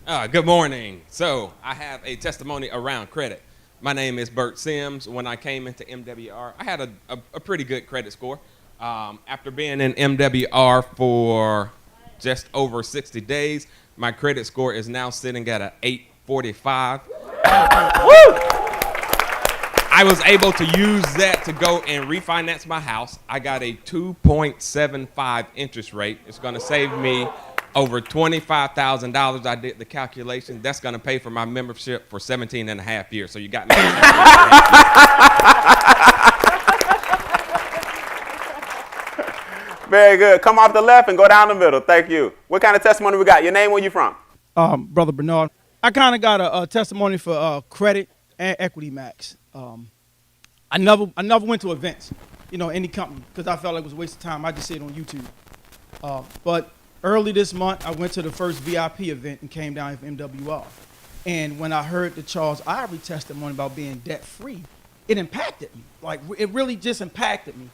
Good morning. So I have a testimony around credit. My name is Bert Sims. When I came into MWR, I had a pretty good credit score. After being in MWR for just over 60 days, my credit score is now sitting at an 845. I was able to use that to go and refinance my house. I got a 2.75 interest rate. It's going to save me over $25,000. I did the calculation. That's going to pay for my membership for 17 and a half years. So you got me. Very good. Come off the left and go down the middle. Thank you. What kind of testimony we got? Your name, where you from? Brother Bernard. I kind of got a testimony for credit and equity max. I never went to events, any company, because I felt like it was a waste of time. I just see it on YouTube. But early this month, I went to the first VIP event and came down from MWR. And when I heard the Charles Ivory testimony about being debt-free, it impacted me. Like, it really just impacted me.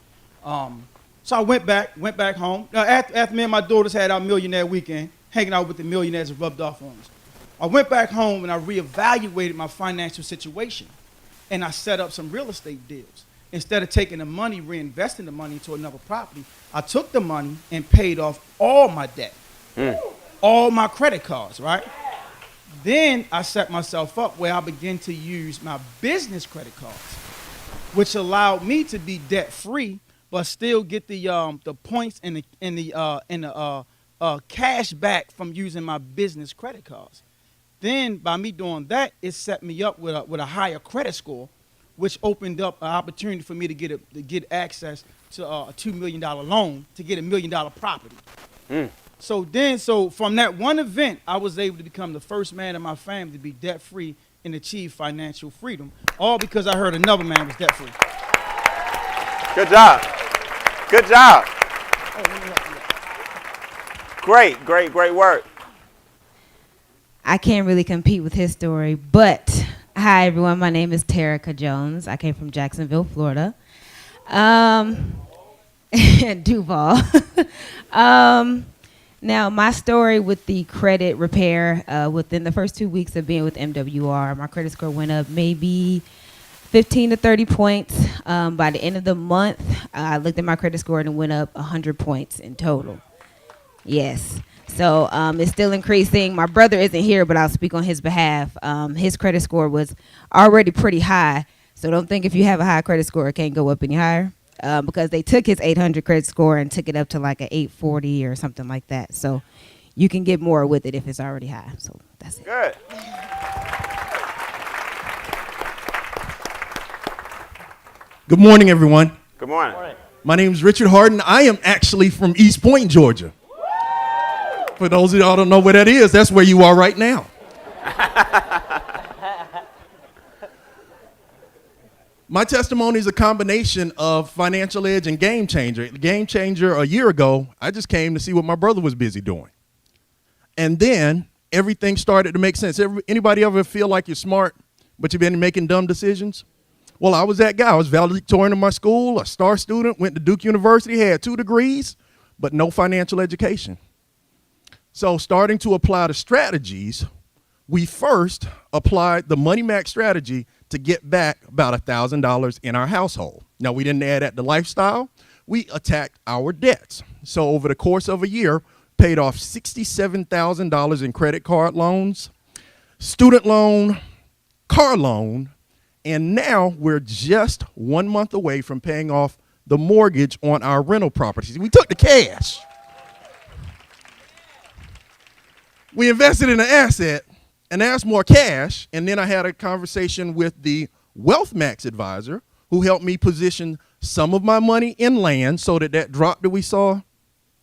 So I went back home. Now, after me and my daughters had our millionaire weekend, hanging out with the millionaires that rubbed off on us, I went back home and I reevaluated my financial situation. And I set up some real estate deals. Instead of taking the money, reinvesting the money into another property, I took the money and paid off all my debt, all my credit cards, right? Then I set myself up where I began to use my business credit cards, which allowed me to be debt-free, but still get the points and the cash back from using my business credit cards. Then, by me doing that, it set me up with a higher credit score, which opened up an opportunity for me to get access to a $2 million loan to get $1 million property. So from that one event, I was able to become the first man in my family to be debt-free and achieve financial freedom, all because I heard another man was debt-free. Good job. Good job. Great work. I can't really compete with his story, but hi everyone, my name is Terra Jones. I came from Jacksonville, Florida. Duval. Now my story with the credit repair, within the first 2 weeks of being with MWR, my credit score went up maybe 15 to 30 points. By the end of the month, I looked at my credit score and it went up 100 points in total. Yes. So it's still increasing. My brother isn't here, but I'll speak on his behalf. His credit score was already pretty high. So don't think if you have a high credit score, it can't go up any higher, because they took his 800 credit score and took it up to like an 840 or something like that. So you can get more with it if it's already high. So that's it. Good. Good morning, everyone. Good morning. My name is Richard Harden. I am actually from East Point, Georgia. For those of y'all who don't know where that is, that's where you are right now. My testimony is a combination of Financial Edge and Game Changer. Game Changer, a year ago, I just came to see what my brother was busy doing. And then everything started to make sense. Anybody ever feel like you're smart, but you've been making dumb decisions? Well, I was that guy. I was valedictorian in my school, a star student, went to Duke University, had 2 degrees, but no financial education. So starting to apply the strategies, we first applied the Money Max strategy to get back about $1,000 in our household. Now, we didn't add at the lifestyle. We attacked our debts. So over the course of a year, paid off $67,000 in credit card loans, student loan, car loan, and now we're just 1 month away from paying off the mortgage on our rental properties. We took the cash. We invested in an asset and asked more cash, and then I had a conversation with the Wealth Max advisor who helped me position some of my money in land so that drop that we saw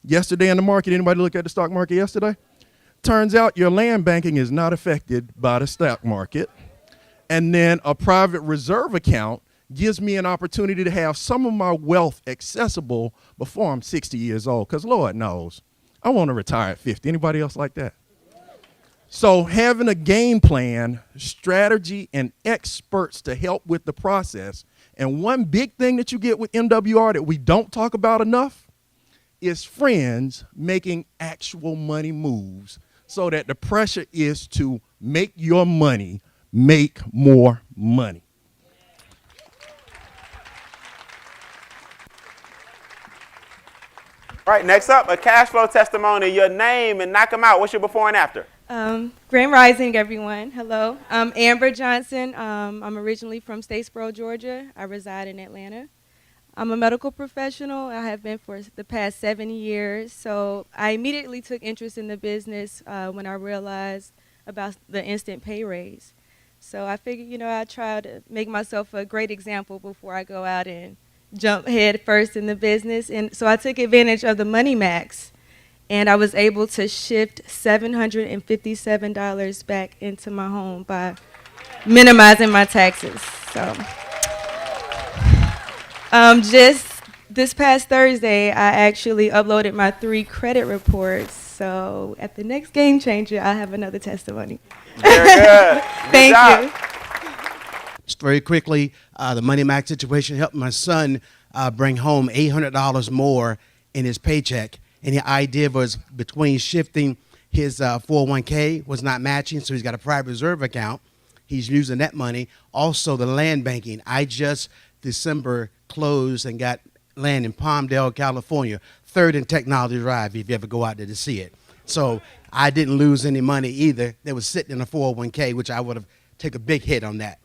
yesterday in the market, anybody look at the stock market yesterday? Turns out your land banking is not affected by the stock market. And then a private reserve account gives me an opportunity to have some of my wealth accessible before I'm 60 years old, because Lord knows, I want to retire at 50. Anybody else like that? So having a game plan, strategy, and experts to help with the process. And one big thing that you get with MWR that we don't talk about enough is friends making actual money moves so that the pressure is to make your money make more money. All right, next up, a cash flow testimony. Your name and knock them out. What's your before and after? Grand Rising, everyone. Hello. I'm Amber Johnson. I'm originally from Statesboro, Georgia. I reside in Atlanta. I'm a medical professional. I have been for the past 7 years. So I immediately took interest in the business when I realized about the instant pay raise. So I figured, I'd try to make myself a great example before I go out and jump head first in the business. And so I took advantage of the Money Max, and I was able to shift $757 back into my home by minimizing my taxes. So just this past Thursday, I actually uploaded my 3 credit reports. So at the next Game Changer, I'll have another testimony. Very good. Thank job. you. Just very quickly, the Money Max situation helped my son bring home $800 more in his paycheck. And the idea was between shifting his 401k was not matching, so he's got a private reserve account. He's using that money. Also, the land banking. I just December closed and got land in Palmdale, California, 3rd and Technology Drive, if you ever go out there to see it. So I didn't lose any money either. That was sitting in a 401k, which I would have taken a big hit on that.